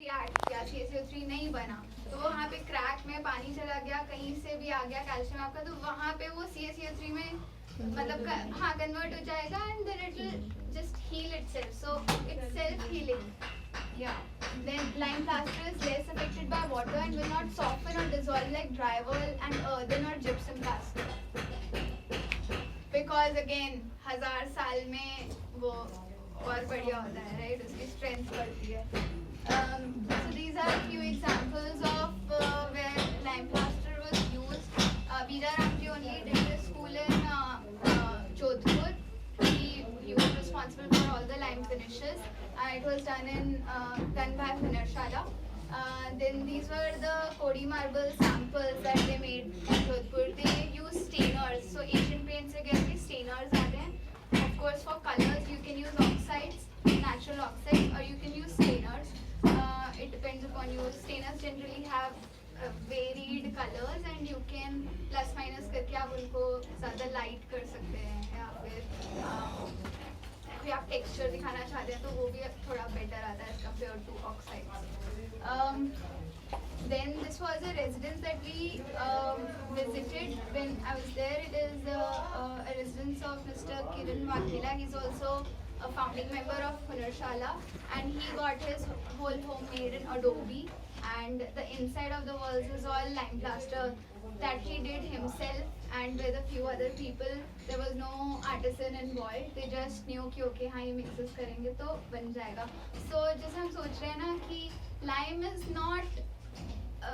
React किया, CaCO3 नहीं बना, तो वहाँ पे क्रैक में पानी चला गया, कहीं से भी आ गया कैल्शियम आपका, तो वहाँ पे वो CaCO3 में मतलब हाँ कन्वर्ट हो जाएगा and then it will just heal itself, so it's self healing. या then lime plaster is less affected by water and will not soften or dissolve like drywall and earthen or gypsum plaster, because again 1000 साल में वो और बढ़िया होता है, right, उसकी strength बढ़ती है. So these are a few examples of where lime plaster was used. Veera Ramji only did this school in Jodhpur. He was responsible for all the lime finishes. It was done by Hunarshala. Then these were the Kodi marble samples that they made in Jodhpur. They used stainers. So Asian paints से कैसे stainers आते हैं. Of course, for colors you can use oxides, natural oxides, or you can use stainers. It depends upon you. Stainers generally have varied colors and you can plus minus करके आप उनको ज़्यादा light कर सकते हैं, या फिर कोई आप texture दिखाना चाहते हैं तो वो भी थोड़ा better आता है as compared to oxides. Then this was a residence that we visited when I was there. It is a residence of Mr. Kiran Waghela. He's also a founding member of Hunarshala, and he got his whole home made in Adobe, and the inside of the walls was all lime plaster that he did himself and with a few other people. There was no artisan involved. They just knew कि okay हाँ ये mixes करेंगे तो बन जाएगा. So जैसे हम सोच रहे हैं ना कि lime is not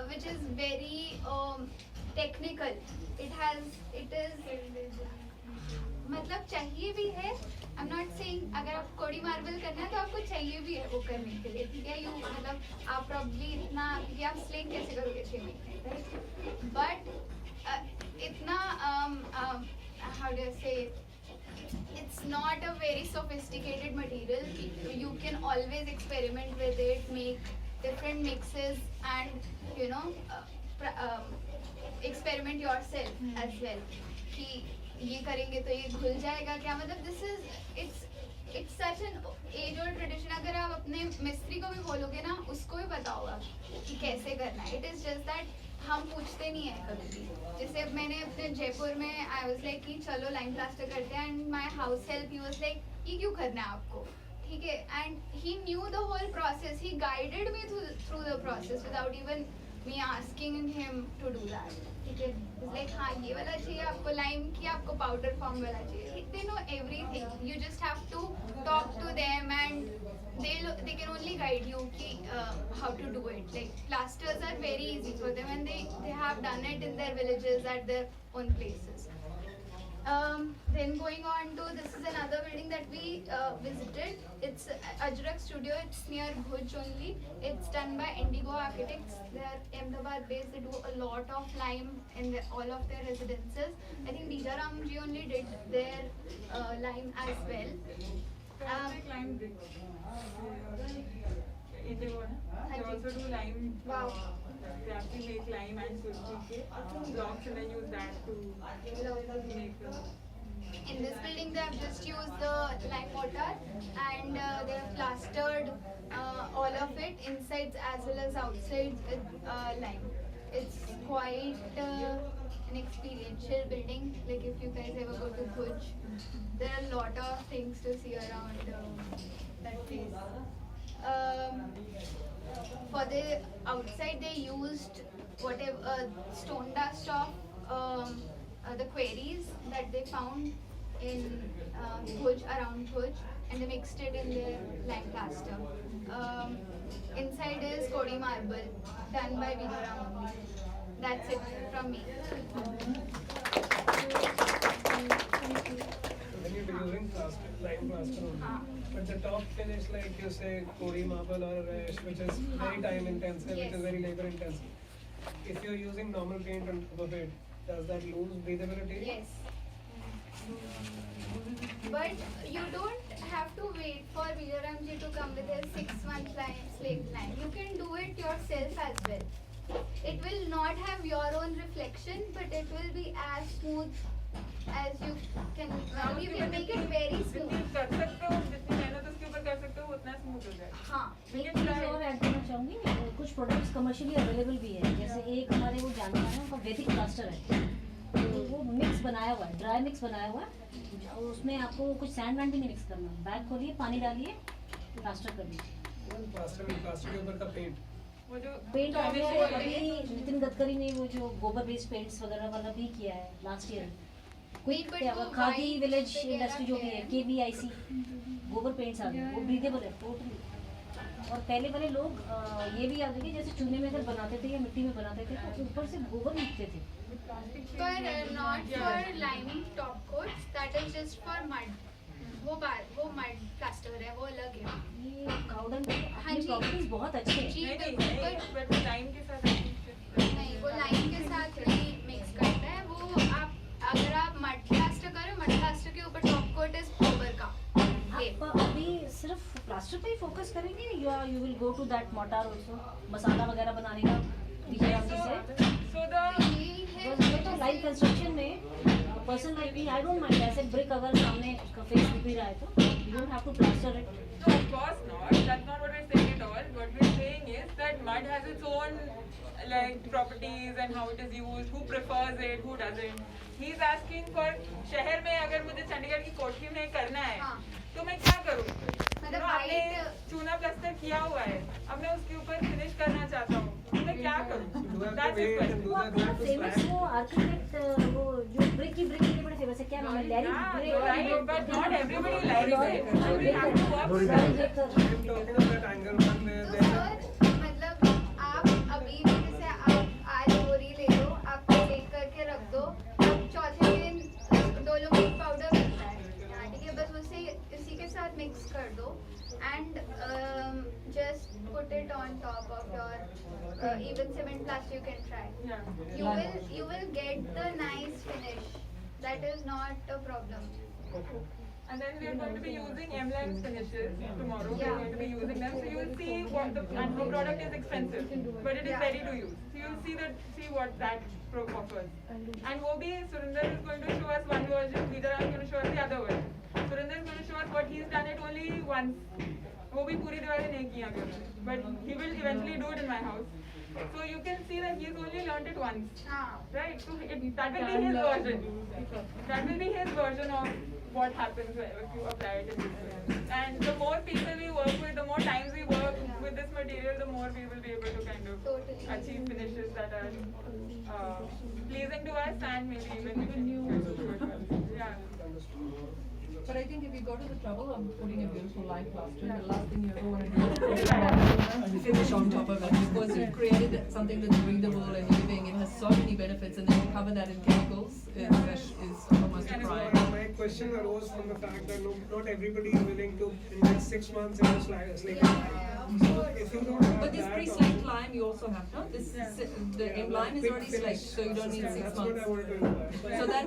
which is very technical. It is मतलब चाहिए भी है. I'm not saying अगर आप कोडी मार्बल करना है तो आपको चाहिए भी है वो करने के लिए, ठीक है. यू मतलब आप probably इतना कि आप स्लेट कैसे करोगे 6 महीने, right? But इतना how do I say, it's not a very sophisticated material. You can always experiment with it, make different mixes, and you know experiment yourself as well. कि ये करेंगे तो ये घुल जाएगा क्या, मतलब this is it's such an age old tradition. अगर आप अपने मिस्त्री को भी बोलोगे ना उसको भी पता होगा कि कैसे करना है. इट इज जस्ट दैट हम पूछते नहीं है कभी भी. जैसे मैंने अपने जयपुर में आई वाज लाइक कि चलो लाइम प्लास्टर करते हैं, and my house help he was like ये क्यों करना है आपको, ठीक है. And he knew the whole process. He guided me through the process without even me asking him to do that, ठीक है. Like हाँ ये वाला चाहिए आपको लाइम की, आपको पाउडर फॉर्म वाला चाहिए. They know everything. You just have to talk to them and they can only guide you कि how to do it. Like plasters are very easy for them and they have done it in their villages at their own places. Then going on to, this is another building that we visited. It's Ajrak Studio. It's near Bhuj only. It's done by Indigo Architects. They are Ahmedabad based. They do a lot of lime in all of their residences. I think Veera Ramji only did their lime as well. Lime bricks. They also do lime. Wow. They actually make lime and sulphate blocks and then use that to make. In this building, they have just used the lime mortar and they have plastered all of it, insides as well as outsides with lime. It's quite an experiential building. Like if you guys ever go to Bhuj, there are a lot of things to see around that place. For the outside, they used whatever stone dust of the quarries that they found in Bhuj, around Bhuj, and they mixed it in their lime plaster. Inside is Kodi marble, done by Veera Ram. That's it from me. When you're using plastic, lime plaster only, but the top finish, like you say, Kodi marble or resh, which is very time intensive, which is very labor intensive. If you're using normal paint on top of it, does that lose breathability? Yes. But you don't have to wait for Veera Ramji to come with his 6-month slate line. You can do it yourself as well. It will not have your own reflection, but it will be as smooth as you can. You can make it very smooth. कर सकते हो जितनी मेहनत उसके ऊपर कर सकते हो उतना स्मूथ हो जाएगा. हाँ एक चीज़ और ऐड करना चाहूँगी, कुछ प्रोडक्ट्स कमर्शियली अवेलेबल भी है, जैसे एक हमारे वो जानते हैं उनका वैदिक प्लास्टर है, तो वो मिक्स बनाया हुआ है, ड्राई मिक्स बनाया हुआ है, और उसमें आपको कुछ सैंड वैंड भी नहीं मिक्स करना, बैग खोलिए, पानी डालिए, प्लास्टर कर दीजिए. प्लास्टर के ऊपर का पेंट. वो जो पेंट आ गया है, अभी नितिन गडकरी ने वो जो गोबर बेस्ड पेंट्स वगैरह वाला भी किया है लास्ट ईयर. Wait, but वो खादी white विलेज वगैरह इंडस्ट्री जो भी है, KVIC गोबर पेंट्स आ गए, वो ब्रीदेबल है टोटली. और पहले वाले लोग ये भी याद रखिए, जैसे चूने में अगर बनाते थे या मिट्टी में बनाते थे तो ऊपर से गोबर लिखते थे. पर not for lining top coats, that is just for mud. वो mud plaster है, वो अलग है. ये काउडन हाँ की जी. प्रॉपर्टीज बहुत अच्छे हैं. जी नहीं बिल्कुल, नहीं बट टाइम के साथ नहीं वो लाइन के साथ नहीं मिक्स करता है. वो आप अगर आप मड प्लास्टर करो, मड प्लास्टर के ऊपर टॉप कोट इज गोबर का. आप अभी सिर्फ प्लास्टर पे ही फोकस करेंगे या you will go to that motor also, masala वगैरह बनाने का विजयांती से? so the यही है. बस ये तो लाइट कंस्ट्रक्शन में person like me, I don't mind, ऐसे ब्रिक अगर सामने का फेस दिख भी रहा है तो you don't have to plaster it. No, of course not. That's not what we're saying at all. What we're saying is that mud has its own like properties and how it is used, who prefers it, who doesn't. He's asking for शहर में अगर मुझे चंडीगढ़ की कोठी में करना है हाँ. तो मैं क्या करूँ? मतलब आपने white- चूना प्लास्टर किया हुआ है, अब मैं उसके ऊपर फिनिश करना चाहता हूँ, तो मैं क्या करूँ? You have to That's his wait and question. do वो that आपका to फेमस slab. वो आर्किटेक्ट वो जो ब्रिक के लिए बड़े फेमस है, क्या नाम है, Larry Yeah, brick. you're right, but not everybody likes it. So we have to work with Larry that. Brick. I'm talking of that angle one where तो they सर मतलब आप अभी भी जैसे आप आज बोरी ले लो, आप पैक करके रख दो, अब चौथे दिन डोलोमाइट पाउडर बनता है. हाँ, ठीक है, बस उसे इसी के साथ मिक्स कर दो and just put it on top of your even cement plaster. You can try. Yeah. You will get the nice finish. That is not a problem. And then we are going to be using M-Lines finishes tomorrow. We Yeah. are going to be using them. So you will see what the product is expensive, but it is Yeah. ready to use. So you will see what that offers. And वो भी Surinder is going to show us one version. Vijayan is going to show us the other version. Surinder is going to show us what he's done it only once. वो भी पूरी दिवाली नहीं किया अभी, but he will eventually do it in my house. So you can see that he's only learned it once. हाँ. Right, so that will be his version. That will be his version of what happens if you apply it in this way. And the more people we work with, the more times we work with this material, the more we will be able to kind of Totally. achieve finishes that are pleasing to us and maybe even new. Yeah. But I think if you go to the trouble of putting a beautiful light plaster, the last thing you ever want to do is finish on top of it, because you've created something that's breathable and living. It has so many benefits, and then to cover that in chemicals is almost a crime. My question arose from the fact that not everybody is willing to invest 6 months in a slate. So if you don't have But this that pre-slaked lime you also have, no? The lime is quick already finish, slaked, so you don't need 6 that's what I months. wanted to inquire. So that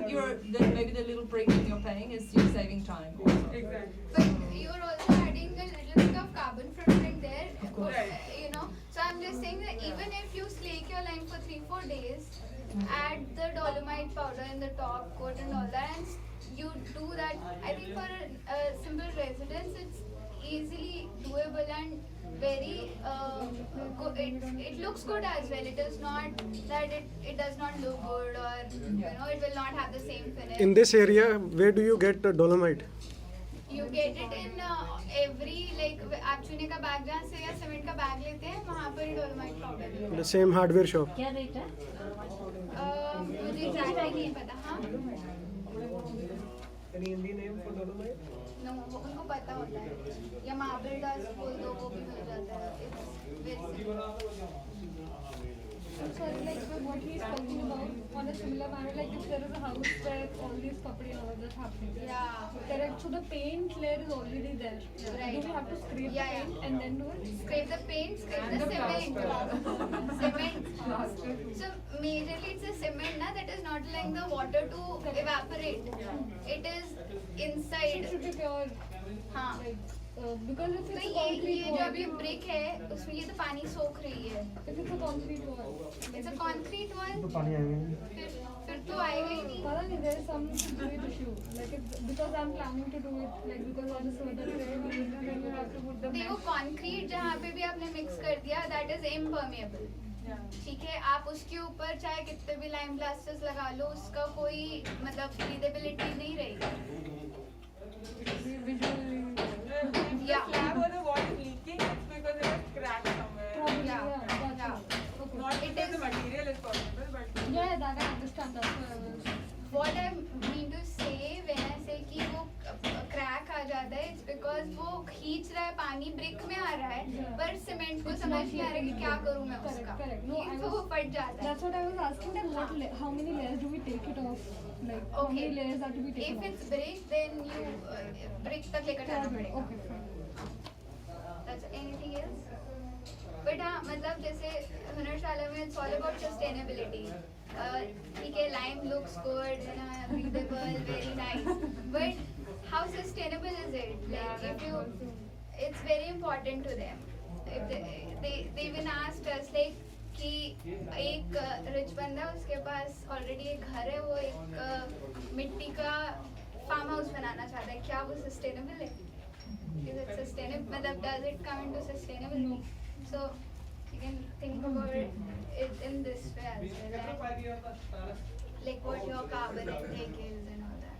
then maybe the little premium you're paying is you're saving time. Exactly. But you're also adding a little bit of carbon footprint there. Of course. You know, so I'm just saying that even if you slake your lime for 3-4 days, add the dolomite powder in the top coat and all that, and you do that. I think for a simple residence, it's easily doable and very good. It looks good as well. It is not that it does not look good, or you know, it will not have the same finish. In this area, where do you get the dolomite? You get it in every like आप चूने का bag जहाँ से या cement का bag लेते हैं वहाँ पर dolomite powder. The same hardware shop. क्या रेट है? मुझे एग्जैक्टली नहीं पता. हाँ. Any Hindi name for dolomite? No, उनको पता होता है. या मार्बल डस्ट बोल दो, वो भी मिल जाता है. It's very simple. Sorry, like what he's talking about on a similar manner, like if there is a house where all these kapde and all that happening. Yeah. Correct. So the paint layer is already there. Right. Do we have to scrape Yeah, the paint and then do it? Scrape the paint, scrape the cement. Cement. So majorly it's a cement, na, that is not allowing the water to evaporate. It is inside. It should be pure. हाँ. because if तो it's a ये concrete जो wall, अभी brick है उसमें ये तो पानी सोख रही है. if it's a concrete wall, It's a concrete wall. तो पानी आएगा. फिर तो आएगा ही नहीं. पता नहीं, there is some weight issue. Like it's because I'm planning to do it, like because of the soda trade, then you have to put the देखो mesh. कंक्रीट जहाँ पे भी आपने मिक्स कर दिया दैट इज इम्पर्मेबल. ठीक है, आप उसके ऊपर चाहे कितने भी लाइम प्लास्टर्स लगा लो उसका कोई मतलब ब्रीदेबिलिटी नहीं रहेगी. Visually, Yeah. Slab or the wall is leaking, it's because there is crack somewhere. probably, Yeah. yeah, that's Yeah. it. Okay. Not It because is- the material is possible, but Yeah, that I understand. That's why I was. What I mean to say when I say कि वो crack आ जाता है it's because वो खींच रहा है पानी brick में आ रहा है पर सीमेंट को समझ नहीं आ रहा कि क्या करूँ मैं Correct, उसका. correct. No, I तो वो was- फट जाता है. That's what I was asking. That how many layers do we take it off? Like how Okay. many layers are to be taken If off? it's brick then you brick तक लेकर जाना पड़ेगा. Okay, fine. That's anything else? But हाँ मतलब जैसे हुनरशाला में it's all about sustainability. ठीक है, lime looks good, you know, breathable, very nice. But how sustainable is it? Like if you, it's very important to them. If they even asked us like कि एक rich बंदा उसके पास already एक घर है, वो एक मिट्टी का फार्म हाउस बनाना चाहता है, क्या वो सस्टेनेबल है? Is it sustainable? मतलब does it come into sustainability? So you can think about it in this way as well. Like what your carbon intake is and all that.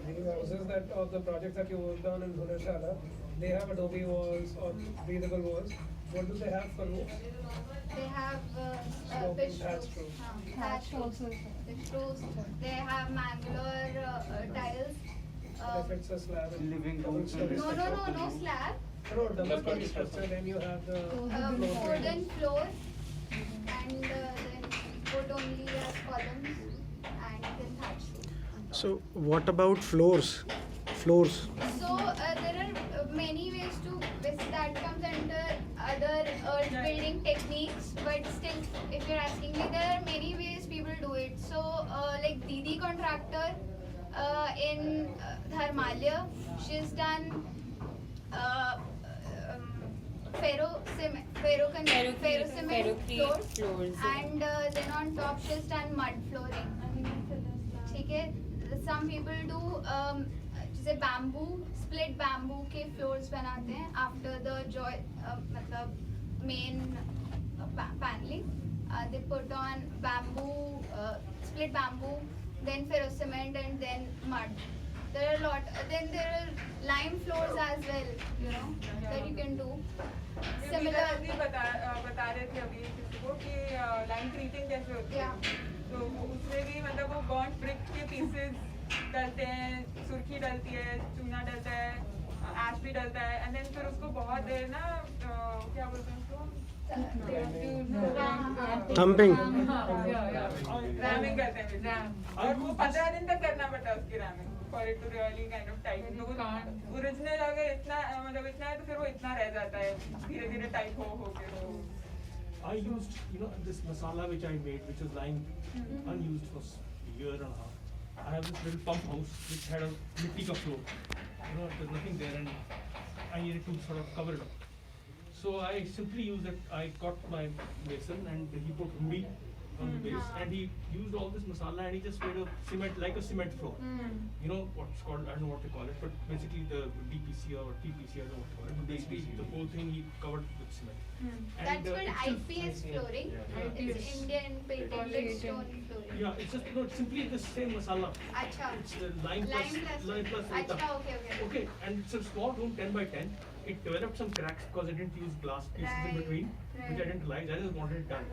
The houses that of the projects that you worked on in Hunashala, they have adobe walls or breathable walls. What do they have for roofs? They have Sloping pitch thatched roofs. roof. Thatched roofs. Also, Pitch roofs. They have Mangalore tiles. If it's a slab, Living double rooms story and structure. No slab. No, double story structure. Then you have the Wooden floor and then wood only as columns and then thatch roof. So what about floors? Floors. So there are many ways to that comes under other earth building techniques, but still if you're asking me, there are many ways people do it. So like Didi contractor in Dharmalya, she's done ferro cement floors, and then on top she's done mud flooring. ठीक है, some people do जैसे bamboo, split bamboo के floors बनाते हैं after the मतलब main paneling. They put on bamboo, split bamboo, then ferro cement and then mud. There are a lot. Then there are lime floors as well, you know, that you can do. Similar. भी बता रहे थे अभी किसी को कि line treating कैसे होती है. Yeah. तो उसमें भी मतलब वो बॉन्ड ब्रिक के पीसेस डलते हैं, सुर्खी डलती है, चूना डलता है, ऐश भी डलता है, एंड देन फिर उसको बहुत देर ना क्या बोलते हैं उसको Thumping. रैमिंग करते हैं, और वो 15 दिन तक करना पड़ता है उसकी ramming for it to really kind of tight. तो वो ओरिजिनल अगर इतना मतलब इतना है तो फिर वो इतना रह जाता है, धीरे धीरे टाइट हो के. तो I used, this masala which I made, which was lying unused for a year and a half. I have this little pump house which had a mitti ka floor. There's nothing there, and I needed to sort of cover it up. So I simply used it. I got my basin and he put rudi on the base, and he used all this masala and he just made a cement, like a cement floor. What's called, I don't know what they call it, but basically the DPC or TPC, I don't know what they call it. But basically the whole thing he covered with cement. That's And, called it's just- IPS flooring. It's Indian patented stone flooring. Yeah, it's just it's simply the same masala. अच्छा. It's the lime plus अच्छा, rita. okay. Okay, and it's a small room, 10 by 10. It developed some cracks because I didn't use glass pieces in Right, between, which I right. didn't like. I just wanted it done.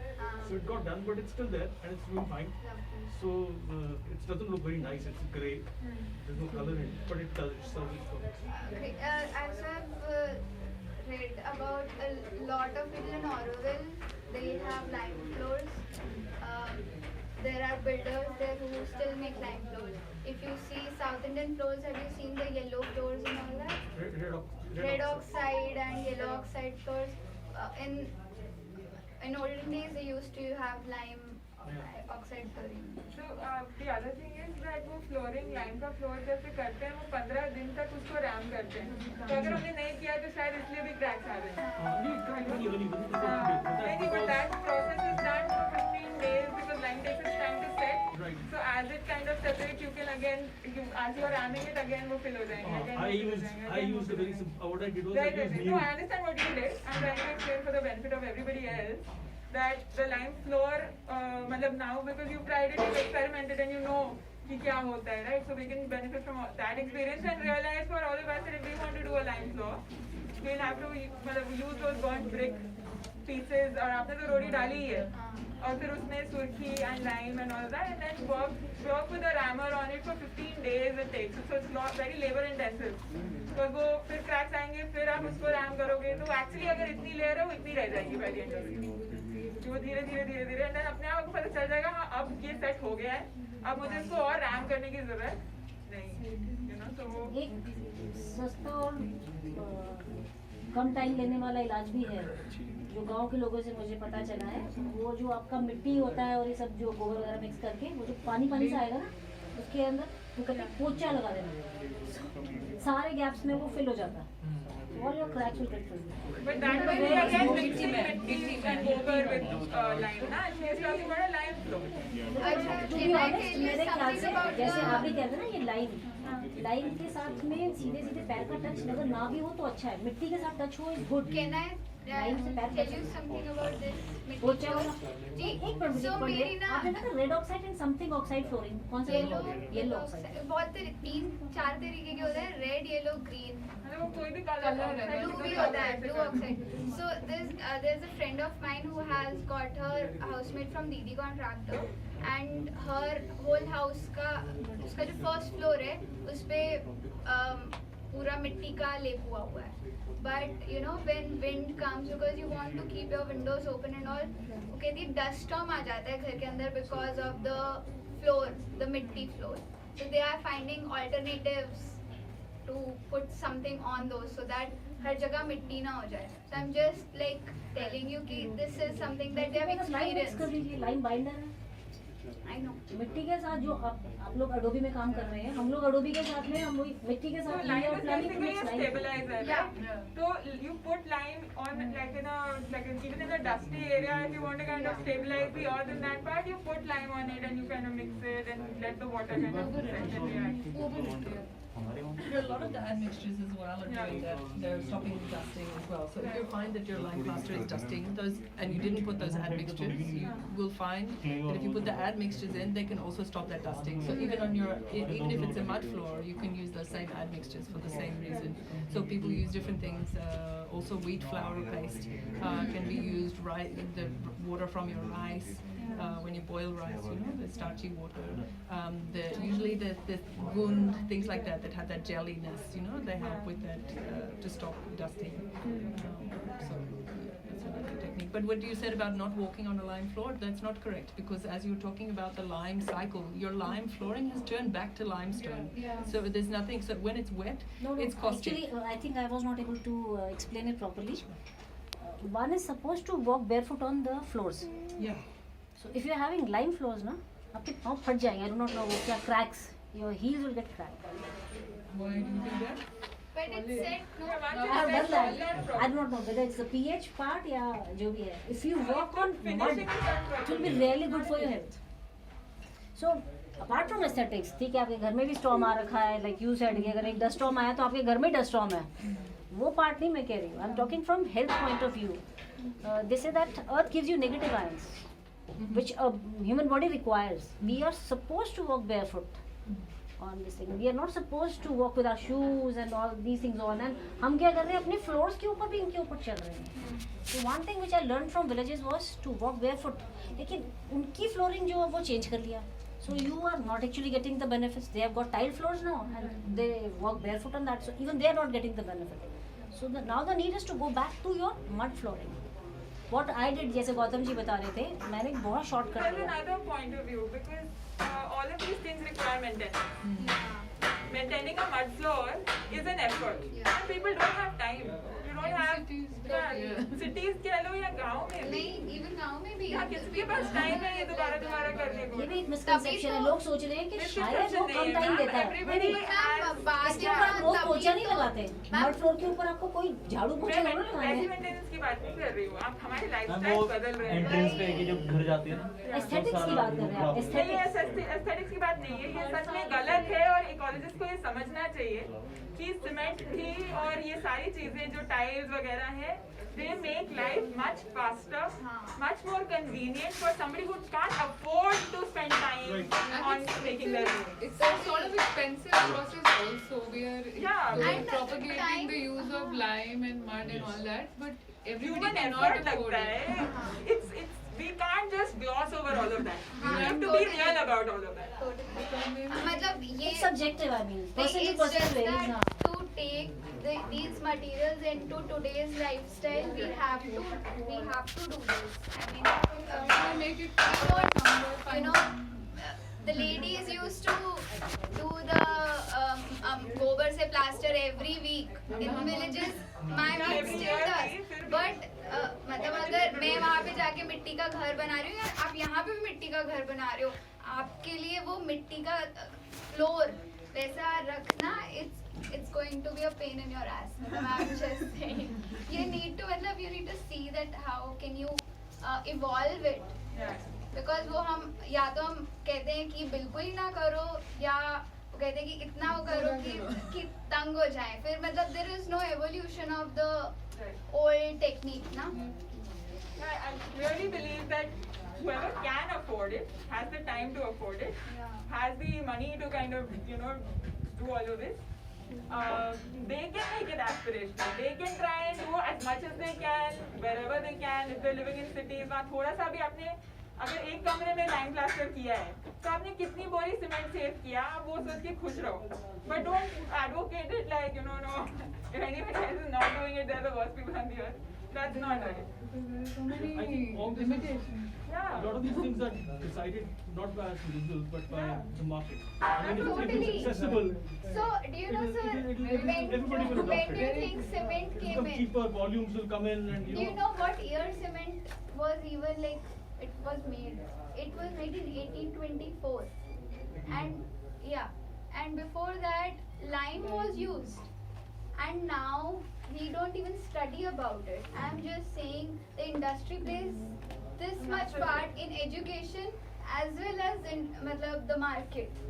So it got done, but it's still there and it's doing fine. Lovely. So it doesn't look very nice. It's grey. There's no color in it, but it does. It serves its purpose. Okay, as I've read about a lot of people in Auroville, they have lime floors. There are builders there who still make lime floors. If you see South Indian floors, have you seen the yellow floors and all that? Red Oxide and yellow oxide floors. In olden days, they used to have lime oxide flooring. So the other thing is that वो flooring line का floor जैसे करते हैं वो 15 दिन तक उसको RAM करते हैं. तो अगर हमने नहीं किया तो शायद इसलिए भी क्रैक्स आ रहे हैं. नहीं, but that process is done for 15 days because line takes its time to set. Right. So as it kind of separates, you can again, as you are ramming it again, वो fill हो जाएंगे. Again I वो fill हो used जाएंगे, I again वो used a fill very हो simple. What I did was Right, I right, used right. No, neem. I understand what you did. I'm trying to explain for the benefit of everybody else that the lime floor, मतलब now because you tried it, you experimented and you know कि क्या होता है, right? So we can benefit from that experience and realize for all of us that if we want to do a lime floor, we'll have to मतलब use those burnt brick pieces और आपने तो रोटी डाली ही है और फिर उसमें सुर्खी and lime and all that and then work with a rammer on it for 15 days it takes. So it's not very labor intensive. तो वो फिर cracks आएंगे फिर आप उसको रैम करोगे तो actually अगर इतनी लेयर है वो इतनी रह जाएगी by the end of it. कि वो धीरे धीरे धीरे धीरे and then अपने आप को पता चल जाएगा हाँ अब ये सेट हो गया है अब मुझे इसको और रैम करने की जरूरत नहीं. You know, तो वो एक सस्ता और कम टाइम लेने वाला इलाज भी है जो गांव के लोगों से मुझे पता चला है. वो जो आपका मिट्टी होता है और ये सब जो गोबर वगैरह मिक्स करके वो जो पानी पानी से आएगा ना उसके अंदर वो कहते हैं पोचा लगा देना सारे गैप्स में वो फिल हो जाता है. All your cracks will get filled. but that way we again mixing mitti and gobar with lime ना इसलिए इसका आपको बड़ा lime flow. अच्छा, To be can I honest, tell you मेरे ख्याल something से about जैसे आप भी the कहते हैं ना ये लाइन के साथ में सीधे सीधे पैर का टच अगर ना भी हो तो अच्छा है. मिट्टी के साथ टच हो is good. Can I Line से पैर tell कर you something about this? पोचा वाला जी, एक मिनट so मेरी ना आपने ना red oxide and something oxide flooring कौन सा येलो येलो ऑक्साइड बहुत 3-4 तरीके के होते हैं रेड येलो ग्रीन मतलब वो कोई भी कलर blue भी होता है blue oxide. So there's a friend of mine who has got her housemate from Didi Contractor and her whole house का उसका जो first floor है उस पे पूरा मिट्टी का लेप हुआ है. But you know when wind comes because you want to keep your windows open and all, वो कहती है dust storm आ जाता है घर के अंदर because of the floor, the मिट्टी floor. So they are finding alternatives to put something on those so that हर जगह मिट्टी ना हो जाए. So I'm just like telling you कि this is something that they have line mix कर experienced. दीजिए. Line binder है I know. मिट्टी के साथ जो आप लोग अडोबी में काम कर रहे हैं हम लोग अडोबी के साथ में हम वही मिट्टी के So साथ lime layer is planning basically a line stabilizer, Yeah. right? So you put lime on even in a dusty area if you want to kind of stabilize the earth in that part, you put lime on it and you kind of mix it and let the water kind of set and react. There are a lot of the admixtures as well are doing that. They're stopping dusting as well. So if you find that your lime plaster is dusting those and you didn't put those admixtures, you will find that if you put the admixtures in, they can also stop that dusting. So even on your even if it's a mud floor, you can use those same admixtures for the same reason. So people use different things. Also, wheat flour paste can be used. The water from your rice. When you boil rice, you know, the starchy water. Usually the gund, things like that have that jelliness, you know, they help with that to stop dusting. So that's another technique. But what you said about not walking on a lime floor, that's not correct because as you were talking about the lime cycle, your lime flooring has turned back to limestone. Yeah. So there's nothing. So when it's wet, it's caustic. Actually, I think I was not able to explain it properly. One is supposed to walk barefoot on the floors. Yeah. So if you're having lime floors ना आपके पाँव फट जाएंगे. I do not know वो क्या cracks. Your heels will get cracked. Why do you think that? But it's said no. Yeah, once I it's have set, done it's not a that. problem. I do not know whether it's the pH part या जो भी है. If you walk on mud, Finishing is done it will be properly. really good for your health. So apart from aesthetics, ठीक है आपके घर में भी storm आ रखा है. Like you said कि अगर एक dust storm आया तो आपके घर में dust storm है. वो part नहीं मैं कह रही हूँ. I'm talking from health point of view. They say that earth gives you negative ions, which a human body requires. We are supposed to walk barefoot on this thing. We are not supposed to walk with our shoes and all these things on. And हम क्या कर रहे हैं अपने floors के ऊपर भी इनके ऊपर चल रहे हैं. So one thing which I learned from villages was to walk barefoot. लेकिन उनकी flooring जो है वो change कर लिया. So you are not actually getting the benefits. They have got tile floors now and they walk barefoot on that. So even they are not getting the benefit. So now the need is to go back to your mud flooring. What I did, जैसे गौतम जी बता रहे थे, मैंने एक बहुत shortcut There's लिया. another point of view because all of these things require maintenance. Maintaining a mud floor is an effort. And people don't have time. You don't have cities कह लो या गाँव में भी. नहीं, even now maybe. या किसी के पास टाइम है ये दोबारा करने को? ये भी एक मिसकंसेप्शन है, तो- लोग सोच रहे हैं कि शायद वो कम टाइम देता है। Everybody नहीं, मैम, बात इसके ऊपर आप रोज तभी पोछा नहीं तो- लगाते, मड फ्लोर के ऊपर आपको कोई झाड़ू पोछा मैं नहीं लगाना है। मेंटेनेंस की बात नहीं कर रही हूँ, आप हमारे मैम लाइफस्टाइल वो बदल रहे हैं। एंट्रेंस पे कि जब घर जाते हैं ना, एस्थेटिक्स की बात कर रहे हैं आप, नहीं, एस्थेटिक्स। एस्थेटिक्स की बात नहीं है, ये सच में गलत है और इकोलॉजिस्ट को ये समझना चाहिए कि सीमेंट भी और ये सारी चीजें जो टाइल्स वगैरह है, they make life much faster, much more convenient for somebody who can't afford to spend time on making their room. It's a sort of expensive process also. We are Yeah. And propagating time- the use of lime and mud and all that, but everybody Human cannot effort afford लगता it. है, it's we can't just gloss over all of that. We हाँ, have to be totally. real about all of that. मतलब ये It's subjective, I mean, person to it's person just varies, that हाँ। to take these materials into today's lifestyle, we have to do this. I mean, To make it you know, the ladies used to do the gobar se plaster every week in villages. My mom every still year does. भी, फिर भी। But मतलब अगर मैं वहाँ पे जाके मिट्टी का घर बना रही हूँ या आप यहाँ पे भी मिट्टी का घर बना रहे हो, आपके लिए वो मिट्टी का फ्लोर वैसा रखना it's going to be a pain in your ass. मतलब I'm just saying. You need to मतलब you need to see that how can you evolve it. Because वो हम या तो हम कहते हैं कि बिल्कुल ही ना करो या वो कहते हैं कि इतना वो करो कि तंग हो जाए, फिर मतलब there is no evolution of the old technique ना. I really believe that whoever can afford it, has the time to afford it, has the money to kind of, you know, do all of this, they can make it aspirational. They can try and do as much as they can, wherever they can. If they're living in cities, वहाँ थोड़ा सा भी आपने अगर एक कमरे में lime plaster किया है तो आपने कितनी बोरी सीमेंट सेव किया, आप वो सोच के खुश रहो. But don't advocate it like, you know, no, if anyone else is not doing it, they're the worst people on the earth. That's not right. Because there are so many I think all this is- limitations. A lot Yeah. of these things are decided not by us individuals but by the market. I mean, if Totally. it's accessible, So do you know, sir, everybody will when adopt do you it. think cement It came becomes in? cheaper, volumes will come in, and Do you know what year cement was even like it was made? It was made in 1824. And yeah, and before that lime was used. And now we don't even study about it. I'm just saying the industry plays this much part in education as well as in matlab the market.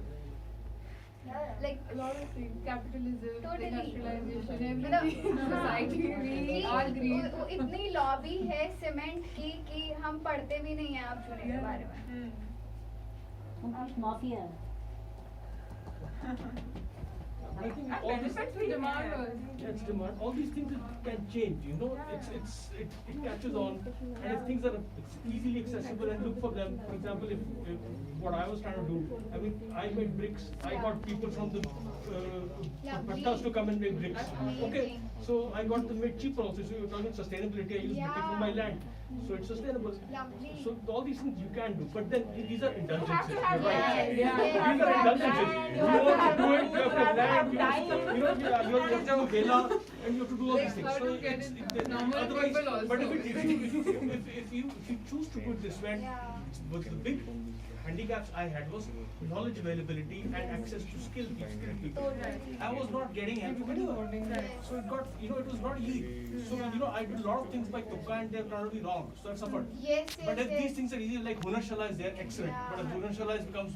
Like A lot of things, capitalism, Totally. industrialization, मतलब everything in society, we all greed. इतनी lobby है cement की कि हम पढ़ते भी नहीं हैं आप चुने के बारे में. कंप्लीट माफिया है। I think And all these benefits we Demand have. also. It's demand. All these things can change. You know, it catches on, and if things are easily accessible and look for them. For example, if what I was trying to do, I mean, I made bricks. I got people from the Pattas to come and make bricks. Okay, so I got them made cheaper also. So you're talking sustainability. I use brick from my land, so it's sustainable. Lovely. So all these things you can do, but then these are indulgences. to have You're right. time. Yeah. These are indulgences. You want to do it, you have to plan, you have to, you have to do vela, and you have to do all these things. How So to get it's, it normal otherwise, people also. but if you choose to do it this way, but the big handicaps I had was knowledge availability and access to skilled people. I was not getting everybody wanting that, so it got, it was not easy. So I did a lot of things by tukka and they're probably wrong, so I suffered. Yes, But if yes. these things are easy, like Hunar Shala is there, excellent. But if Hunar Shala becomes